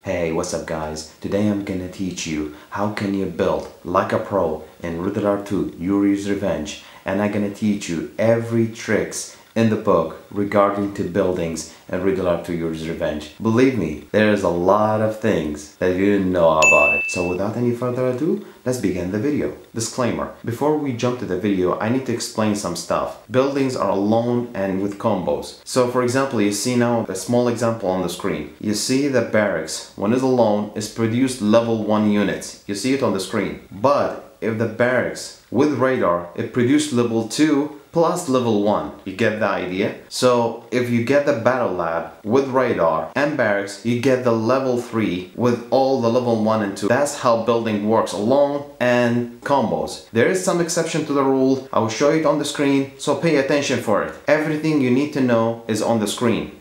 Hey, what's up guys? Today I'm gonna teach you how can you build like a pro in Redalert 2, Yuri's Revenge, and I'm gonna teach you every tricks in the book regarding to buildings and Redalert 2, Yuri's Revenge. Believe me, there's a lot of things that you didn't know about it. So without any further ado, let's begin the video. Disclaimer, before we jump to the video, I need to explain some stuff. Buildings are alone and with combos. So for example, you see now a small example on the screen. You see the barracks, when it's alone, is produced level 1 units. You see it on the screen. But if the barracks with radar, it produced level 2 plus level 1. You get the idea? So if you get the battle lab with radar and barracks, you get the level 3 with all the level 1 and 2. That's how building works alone and combos. There is some exception to the rule. I will show it on the screen, so pay attention for it. Everything you need to know is on the screen.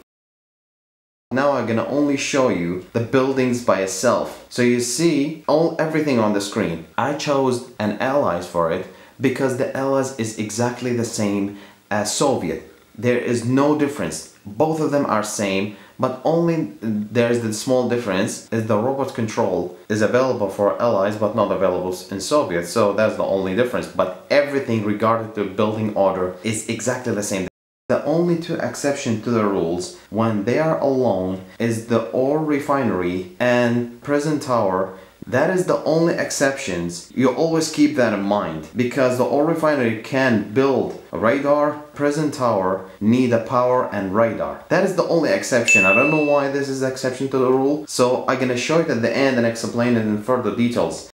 Now I'm gonna only show you the buildings by itself. So you see everything on the screen. I chose an allies for it because the allies is exactly the same as Soviet. There is no difference. Both of them are same, but only there's the small difference is the robot control is available for allies but not available in Soviet. So that's the only difference. But everything regarding to building order is exactly the same. The only two exceptions to the rules when they are alone is the ore refinery and prison tower. That is the only exceptions. You always keep that in mind because the ore refinery can build a radar, prison tower need a power and radar. That is the only exception. I don't know why this is exception to the rule. So I'm gonna show it at the end and explain it in further details.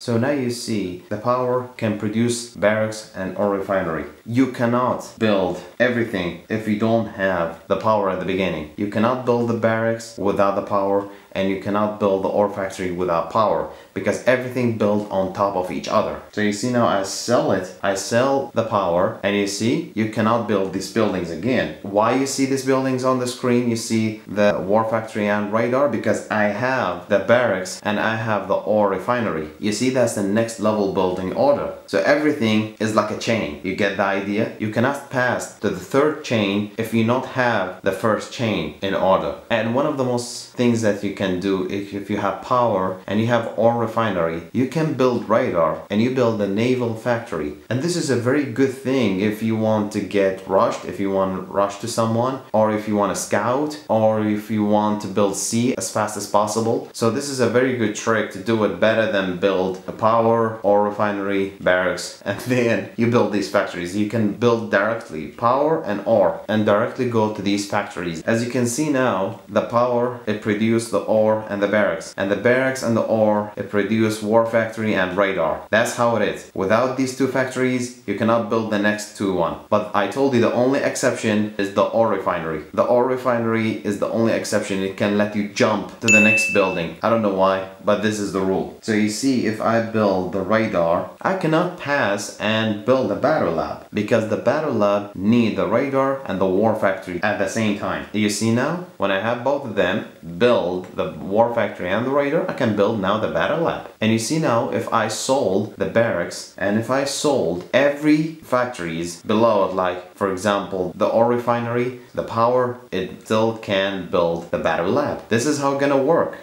So now you see the power can produce barracks and ore refinery. You cannot build everything if you don't have the power at the beginning. You cannot build the barracks without the power, and you cannot build the ore factory without power because everything built on top of each other. So you see now I sell the power, and you see you cannot build these buildings again. Why you see these buildings on the screen? You see the war factory and radar because I have the barracks and I have the ore refinery. You see that's the next level building order. So everything is like a chain. You get the idea? You cannot pass to the third chain if you not have the first chain in order. And one of the most things that you can do if you have power and you have ore refinery, you can build radar and you build a naval factory. And this is a very good thing if you want to get rushed, if you want to rush to someone, or if you want to scout, or if you want to build sea as fast as possible. So this is a very good trick to do it better than build a power, ore refinery, barracks, and then you build these factories. You can build directly power and ore and directly go to these factories. As you can see now, the power, it produces the ore and the barracks, and the barracks and the ore, it produce war factory and radar. That's how it is. Without these two factories, you cannot build the next one. But I told you the only exception is the ore refinery. The ore refinery is the only exception. It can let you jump to the next building. I don't know why, but this is the rule. So you see, if I build the radar, I cannot pass and build the battle lab because the battle lab need the radar and the war factory at the same time. You see now, when I have both of them, build the war factory and the radar, I can build now the battle lab. And you see now, if I sold the barracks and if I sold every factories below it, like for example the ore refinery, the power, it still can build the battle lab. This is how it's gonna work.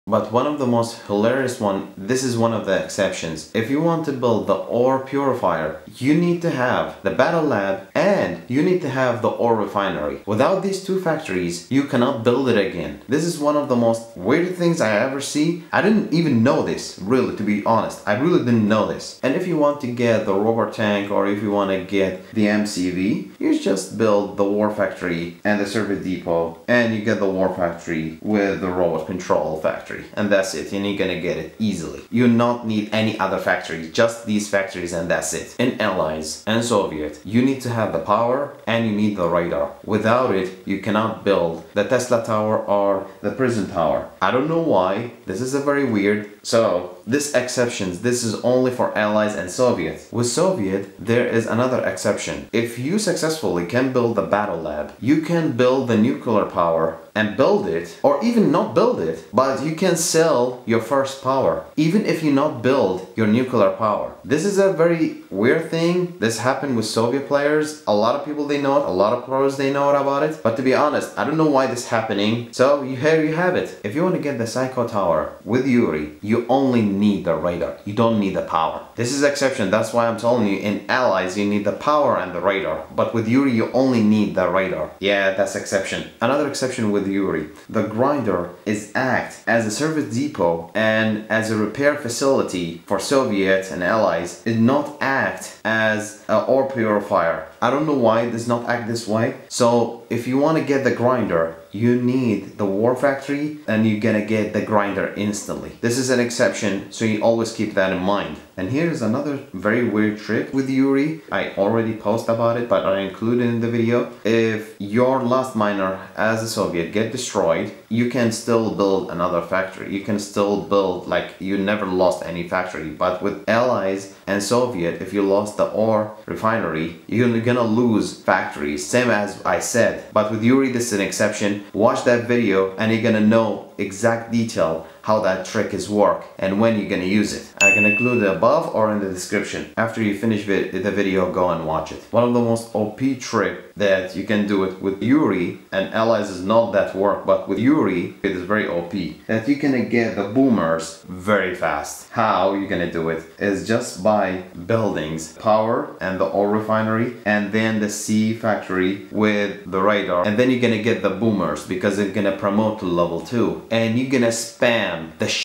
But one of the most hilarious one, this is one of the exceptions. If you want to build the ore purifier, you need to have the battle lab and you need to have the ore refinery. Without these two factories, you cannot build it again. This is one of the most weird things I ever see. I didn't even know this, really, to be honest. I really didn't know this. And if you want to get the robot tank or if you want to get the MCV, you just build the war factory and the service depot, and you get the war factory with the robot control factory. And that's it, and you're gonna get it easily. You not need any other factories, just these factories, and that's it. In Allies and Soviet, you need to have the power and you need the radar. Without it, you cannot build the Tesla tower or the prison tower. I don't know why, this is a very weird. So this exceptions, this is only for Allies and Soviets. With Soviet, there is another exception. If you successfully can build the battle lab, you can build the nuclear power and build it, or even not build it, but you can sell your first power, even if you not build your nuclear power. This is a very weird thing. This happened with Soviet players. A lot of people, they know it, a lot of pros, they know about it, but to be honest, I don't know why this is happening. So here you have it. If you want to get the Psycho Tower with Yuri, you only need the radar. You don't need the power. This is exception. That's why I'm telling you, in Allies, you need the power and the radar, but with Yuri, you only need the radar. Yeah, that's exception. Another exception with Yuri, the grinder is act as a service depot and as a repair facility for Soviets and Allies. It not act as an ore purifier. I don't know why it does not act this way. So if you want to get the grinder, you need the war factory and you're gonna get the grinder instantly. This is an exception, so you always keep that in mind. And here's another very weird trick with Yuri. I already posted about it, but I included in the video. If your last miner as a Soviet get destroyed, you can still build another factory. You can still build, like, you never lost any factory. But with Allies and Soviet, if you lost the ore refinery, you're gonna lose factories, same as I said. But with Yuri, this is an exception. Watch that video and you're gonna know exact detail how that trick is work and when you're gonna use it. I can include it above or in the description. After you finish the video, go and watch it. One of the most OP trick that you can do it with Yuri, and Allies is not that work, but with Yuri it is very OP, that you can get the boomers very fast. How you're gonna do it is just by buildings, power and the ore refinery, and then the C factory with the radar, and then you're gonna get the boomers because it's gonna promote to level 2, and you're gonna spam the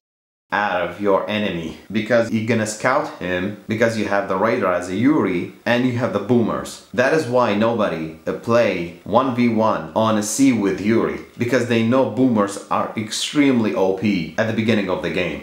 out of your enemy because you're gonna scout him because you have the radar as a Yuri and you have the boomers. That is why nobody play 1v1 on a C with Yuri, because they know boomers are extremely OP at the beginning of the game.